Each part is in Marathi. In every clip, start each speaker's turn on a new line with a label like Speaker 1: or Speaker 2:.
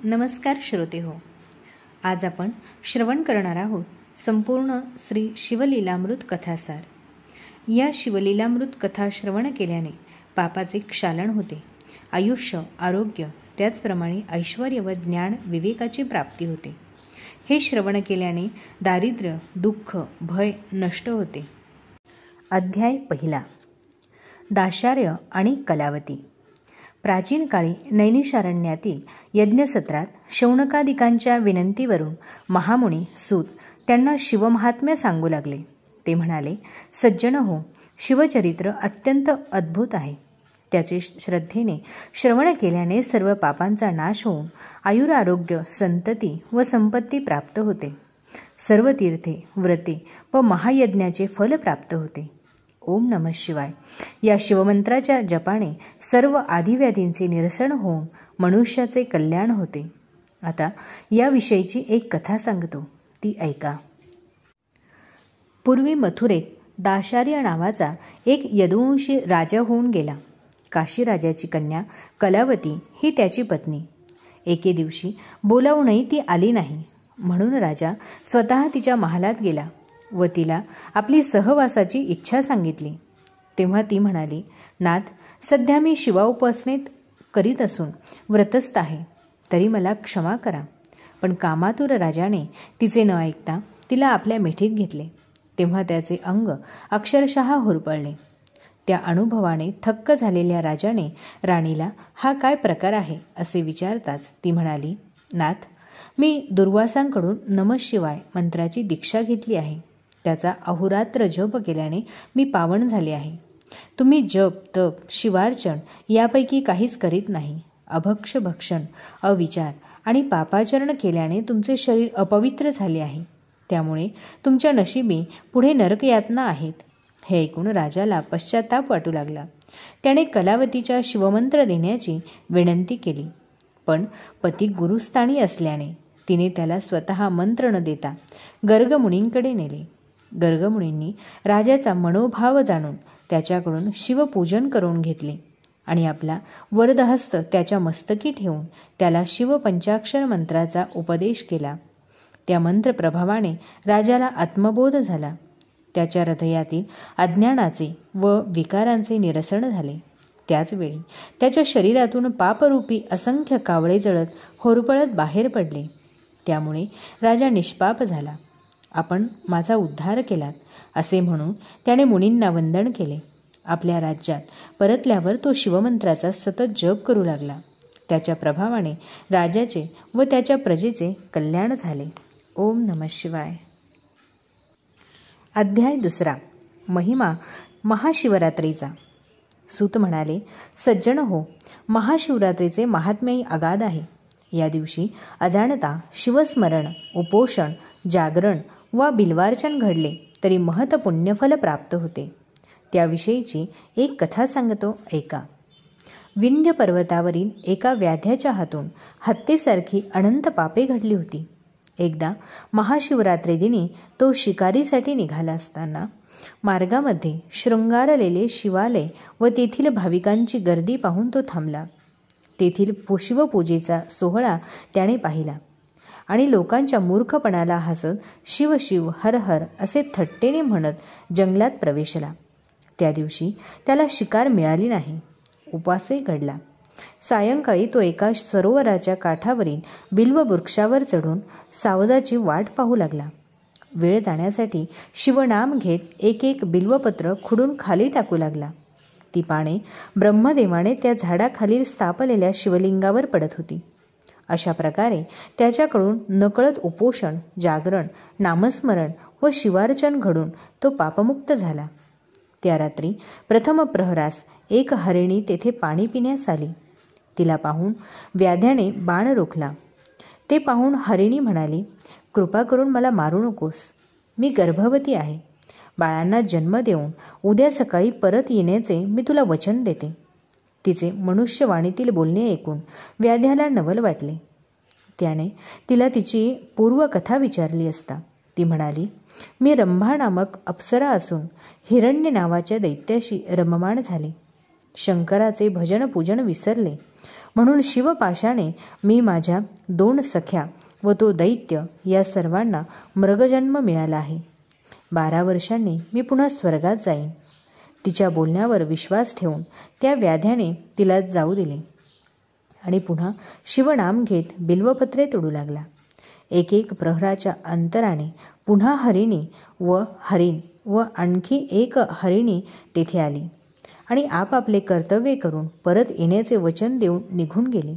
Speaker 1: नमस्कार श्रोते हो. आज आपण श्रवण करणार आहोत संपूर्ण श्री शिवलीलामृत कथासार. या शिवलीलामृत कथा श्रवण केल्याने पापाचे क्षालन होते, आयुष्य, आरोग्य, त्याचप्रमाणे ऐश्वर्य व ज्ञान विवेकाची प्राप्ती होते. हे श्रवण केल्याने दारिद्र्य, दुःख, भय नष्ट होते. अध्याय पहिला. दाशार्य आणि कलावती. प्राचीन काळी नैनिषारण्यातील यज्ञसत्रात शौनकादिकांच्या विनंतीवरून महामुनी सूत त्यांना शिवमहात्म्य सांगू लागले. ते म्हणाले, सज्जन हो, शिवचरित्र अत्यंत अद्भुत आहे. त्याचे श्रद्धेने श्रवण केल्याने सर्व पापांचा नाश होऊन आयुरारोग्य, संतती व संपत्ती प्राप्त होते. सर्व तीर्थे, व्रते व महायज्ञाचे फल प्राप्त होते. ओम नमः शिवाय या शिवमंत्राच्या जपाने सर्व आदिव्याधींचे निरसन होऊन मनुष्याचे कल्याण होते. आता याविषयीची एक कथा सांगतो, ती ऐका. पूर्वी मथुरेत दाशार्य नावाचा एक यदुवंशी राजा होऊन गेला. काशी राजाची कन्या कलावती ही त्याची पत्नी. एके दिवशी बोलावूनही ती आली नाही, म्हणून राजा स्वतः तिच्या महालात गेला व तिला आपली सहवासाची इच्छा सांगितली. तेव्हा ती म्हणाली, नाथ, सध्या मी शिवोपासनेत करीत असून व्रतस्थ आहे, तरी मला क्षमा करा. पण कामातुर राजाने तिचे न ऐकता तिला आपल्या मिठीत घेतले. तेव्हा त्याचे अंग अक्षरशः होरपळले. त्या अनुभवाने थक्क झालेल्या राजाने राणीला हा काय प्रकार आहे असे विचारताच ती म्हणाली, नाथ, मी दुर्वासांकडून नमः शिवाय मंत्राची दीक्षा घेतली आहे. त्याचा अहोरात्र जप केल्याने मी पावन झाले आहे. तुम्ही जप, तप, शिवार्चन यापैकी काहीच करीत नाही. अभक्ष भक्षण, अविचार आणि पापाचरण केल्याने तुमचे शरीर अपवित्र झाले आहे. त्यामुळे तुमच्या नशिबी पुढे नरकयातना आहेत. हे ऐकून राजाला पश्चाताप वाटू लागला. त्याने कलावतीच्या शिवमंत्र देण्याची विनंती केली, पण पती गुरुस्थानी असल्याने तिने त्याला स्वतः मंत्र न देता गर्गमुनींकडे नेले. गर्गमुनींनी राजाचा मनोभाव जाणून त्याच्याकडून शिवपूजन करून घेतले आणि आपला वरदहस्त त्याच्या मस्तकी ठेवून त्याला शिवपंचाक्षर मंत्राचा उपदेश केला. त्या मंत्रप्रभावाने राजाला आत्मबोध झाला. त्याच्या हृदयातील अज्ञानाचे व विकारांचे निरसन झाले. त्याचवेळी त्याच्या शरीरातून पापरूपी असंख्य कावळे जळत होरपळत बाहेर पडले. त्यामुळे राजा निष्पाप झाला. आपण माझा उद्धार केलात असे म्हणून त्याने मुनींना वंदन केले. आपल्या राज्यात परतल्यावर तो शिवमंत्राचा सतत जप करू लागला. त्याच्या प्रभावाने राजाचे व त्याच्या प्रजेचे कल्याण झाले. ओम नमः शिवाय. अध्याय दुसरा. महिमा महाशिवरात्रीचा. सूत म्हणाले, सज्जन हो, महाशिवरात्रीचे महात्म्यही अगाध आहे. या दिवशी अजाणता शिवस्मरण, उपोषण, जागरण वा बिल्वार्चन घडले तरी महत पुण्यफल प्राप्त होते. त्याविषयीची एक कथा सांगतो, ऐका. विंध्य पर्वतावरील एका व्याध्याच्या हातून हत्येसारखी अनंत पापे घडली होती. एकदा महाशिवरात्री दिनी तो शिकारीसाठी निघाला असताना मार्गामध्ये शृंगारलेले शिवालय व तेथील भाविकांची गर्दी पाहून तो थांबला. तेथील शिवपूजेचा सोहळा त्याने पाहिला आणि लोकांच्या मूर्खपणाला हसत शिव शिव हर हर असे थट्टेने म्हणत जंगलात प्रवेशला. त्या दिवशी त्याला शिकार मिळाली नाही. उपवासही घडला. सायंकाळी तो एका सरोवराच्या काठावरील बिल्व वृक्षावर चढून सावजाची वाट पाहू लागला. वेळ जाण्यासाठी शिवनाम घेत एक एक बिल्वपत्र खुडून खाली टाकू लागला. ती पाने ब्रह्मदेवाने त्या झाडाखालील स्थापलेल्या शिवलिंगावर पडत होती. अशा प्रकारे त्याच्याकडून नकळत उपोषण, जागरण, नामस्मरण व शिवार्चन घडून तो पापमुक्त झाला. त्या रात्री प्रथम प्रहरास एक हरिणी तेथे पाणी पिण्यास आली. तिला पाहून व्याध्याने बाण रोखला. ते पाहून हरिणी म्हणाली, कृपा करून मला मारू नकोस. मी गर्भवती आहे. बाळांना जन्म देऊन उद्या सकाळी परत येण्याचे मी तुला वचन देते. तिचे मनुष्यवाणीतील बोलणे ऐकून व्याध्याला नवल वाटले. त्याने तिला तिची पूर्वकथा विचारली असता ती म्हणाली, मी रंभा नामक अप्सरा असून हिरण्य नावाच्या दैत्याशी रममाण झाले. शंकराचे भजन पूजन विसरले म्हणून शिवपाशाने मी माझ्या 2 सख्या व तो दैत्य या सर्वांना मृगजन्म मिळाला आहे. 12 वर्षांनी मी पुन्हा स्वर्गात जाईन. तिच्या बोलण्यावर विश्वास ठेवून त्या व्याध्याने तिला जाऊ दिले आणि पुन्हा शिवनाम घेत बिल्वपत्रे तोडू लागला. एक प्रहराच्या अंतराने पुन्हा हरिणी व हरिण व आणखी एक हरिणी तेथे आली आणि आपापले कर्तव्य करून परत येण्याचे वचन देऊन निघून गेली.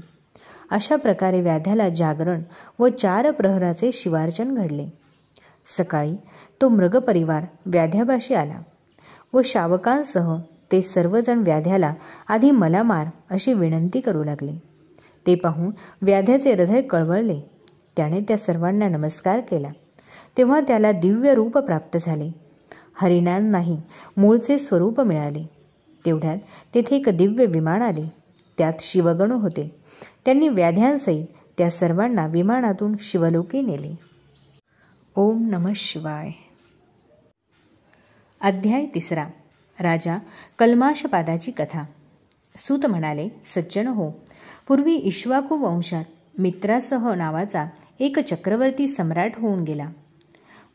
Speaker 1: अशा प्रकारे व्याध्याला जागरण व 4 प्रहराचे शिवार्चन घडले. सकाळी तो मृगपरिवार व्याध्यापाशी आला व शावकांसह ते सर्वजण व्याध्याला आधी मला मार अशी विनंती करू लागले. ते पाहून व्याध्याचे हृदय कळवळले. त्याने त्या सर्वांना नमस्कार केला. तेव्हा त्याला दिव्य रूप प्राप्त झाले. हरिणांनाही मूळचे स्वरूप मिळाले. तेवढ्यात तेथे एक दिव्य विमान आले. त्यात शिवगण होते. त्यांनी व्याध्यांसहित त्या सर्वांना विमानातून शिवलोकी नेले. ओम नमः शिवाय. अध्याय 3. राजा कल्माषपादाची कथा. सूत म्हणाले, सज्जन हो, पूर्वी इक्ष्वाकू वंशात मित्रासह नावाचा एक चक्रवर्ती सम्राट होऊन गेला.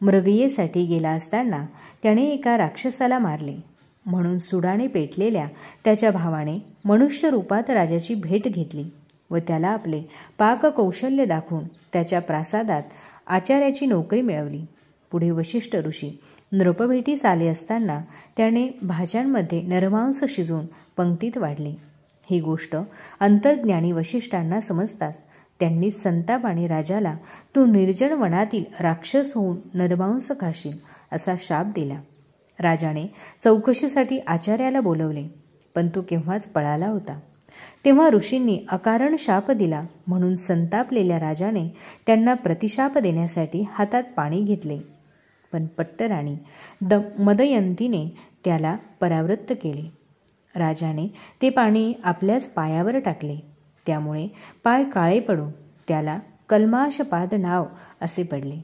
Speaker 1: मृगयेसाठी गेला असताना त्याने एका राक्षसाला मारले. म्हणून सुडाने पेटलेल्या त्याच्या भावाने मनुष्य रूपात राजाची भेट घेतली व त्याला आपले पाककौशल्य दाखवून त्याच्या प्रासादात आचार्याची नोकरी मिळवली. पुढे वशिष्ठ ऋषी नृपभेटीस आले असताना त्याने भाज्यांमध्ये नरमांस शिजून पंक्तीत वाढले. ही गोष्ट अंतर्ज्ञानी वशिष्ठांना समजताच त्यांनी संतापाने राजाला तू निर्जन वनातील राक्षस होऊन नरमांस खाशील असा शाप दिला. राजाने चौकशीसाठी आचार्याला बोलवले, पण तो केव्हाच पळाला होता. तेव्हा ऋषींनी अकारण शाप दिला. म्हणून संतापलेल्या राजाने त्यांना प्रतिशाप देण्यासाठी हातात पाणी घेतले. पण पट्टराणी मदयंतीने त्याला परावृत्त केले. राजाने ते पाणी आपल्याच पायावर टाकले. त्यामुळे पाय काळे पडून त्याला कल्माषपाद नाव असे पडले.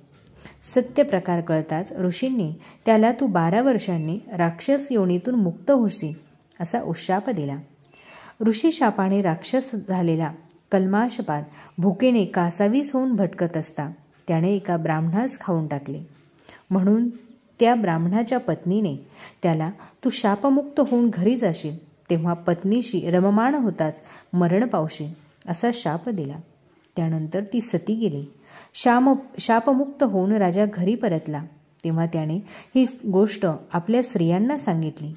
Speaker 1: सत्य प्रकार कळताच ऋषींनी त्याला तू 12 वर्षांनी राक्षस योनीतून मुक्त होशील असा उशाप दिला. ऋषी शापाने राक्षस झालेला कल्माषपाद भुकेने कासावीस होऊन भटकत असता त्याने एका ब्राह्मणास खाऊन टाकले. म्हणून त्या ब्राह्मणाच्या पत्नीने त्याला तू शापमुक्त होऊन घरी जाशील तेव्हा पत्नीशी रममाण होताच मरण पावशील असा शाप दिला. त्यानंतर ती सती गेली. शापमुक्त होऊन राजा घरी परतला. तेव्हा त्याने ही गोष्ट आपल्या स्त्रियांना सांगितली.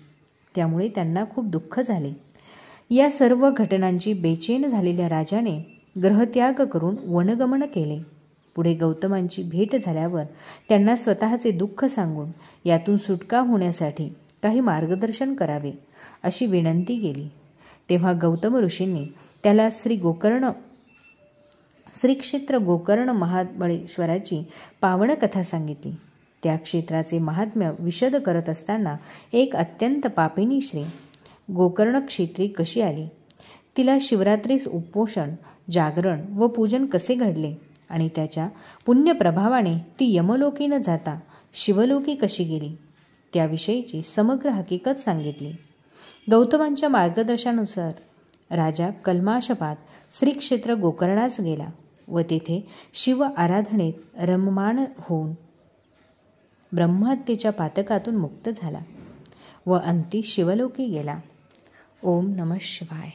Speaker 1: त्यामुळे त्यांना खूप दुःख झाले. या सर्व घटनांची बेचैन झालेल्या राजाने ग्रहत्याग करून वनगमन केले. पुढे गौतमांची भेट झाल्यावर त्यांना स्वतःचे दुःख सांगून यातून सुटका होण्यासाठी काही मार्गदर्शन करावे अशी विनंती केली. तेव्हा गौतम ऋषींनी त्याला श्री क्षेत्र गोकर्ण महाबळेश्वराची पावन कथा सांगितली. त्या क्षेत्राचे महात्म्य विशद करत असताना एक अत्यंत पापिनी श्री गोकर्ण क्षेत्री कशी आली, तिला शिवरात्रीस उपोषण, जागरण व पूजन कसे घडले आणि त्याच्या पुण्यप्रभावाने ती यमलोकी न जाता शिवलोकी कशी गेली त्याविषयीची समग्र हकीकत सांगितली. गौतमांच्या मार्गदर्शनानुसार राजा कल्माषपाद श्री क्षेत्र गोकर्णास गेला व तेथे शिव आराधनेत रममाण होऊन ब्रह्महत्येच्या पातकातून मुक्त झाला व अंती शिवलोकी गेला. ओम नमः शिवाय.